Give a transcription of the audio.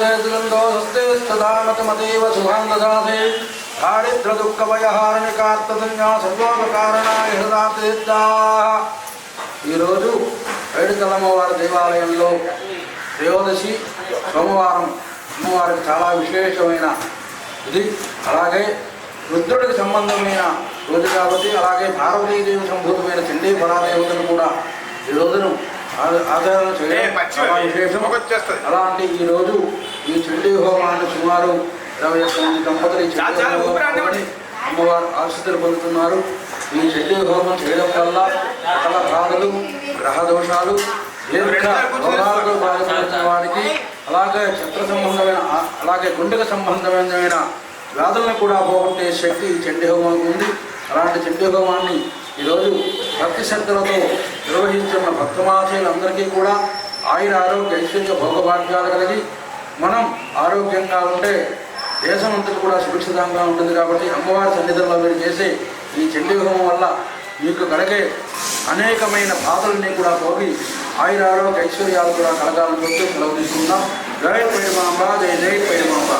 स्वस्ते सदामतमदेव शुभां ददाते दारिद्र्य दुःख भयहारणिकात्मसंज्ञा सर्वोपकारणाय हृदातेद्दाः ఈరోజు పైడితల్లమ్మవారి దేవాలయంలో త్రయోదశి సోమవారం అమ్మవారికి చాలా విశేషమైన ఇది. అలాగే రుద్రుడికి సంబంధమైన రోజు కాబట్టి అలాగే పార్వతీదేవి సంభూతమైన చండీ పరాదేవతను కూడా ఈ రోజును ఆచరణ చేయడం చాలా విశేషం. అలాంటి ఈరోజు ఈ చండీ హోమాన్ని సుమారు 21 మంది దంపతులు అమ్మవారు ఆశీస్సులు పొందుతున్నారు. ఈ చండీ హోమం చేయడం వల్ల సకల బాధలు, గ్రహ దోషాలు, దీర్ఘ రోగాలతో బాధపడుతున్న వారికి, అలాగే చిత్ర సంబంధమైన అలాగే గుండెకు సంబంధమైన వ్యాధులను కూడా పోగొట్టే శక్తి ఈ చండీ హోమానికి ఉంది. అలాంటి చండీ హోమాన్ని ఈరోజు భక్తి శ్రద్ధలతో నిర్వహించున్న భక్తమాశయులందరికీ కూడా ఆయుర ఆరోగ్య ఐశ్వర్య భోగభాగ్యాలు కలిగి మనం ఆరోగ్యంగా ఉంటే దేశం అంతా కూడా సురక్షితంగా ఉంటుంది. కాబట్టి అమ్మవారి సన్నిధిలో మీరు చేసే ఈ చండీ హోమం వల్ల మీకు కలిగే అనేకమైన బాధల్ని కూడా పోగి ఆయుర ఆరోగ్య ఐశ్వర్యాలు కూడా కలగాలని చెప్తూ సెలవు తీసుకుందాం. జై పైడిమాంబ, జై జై పైడిమాంబ.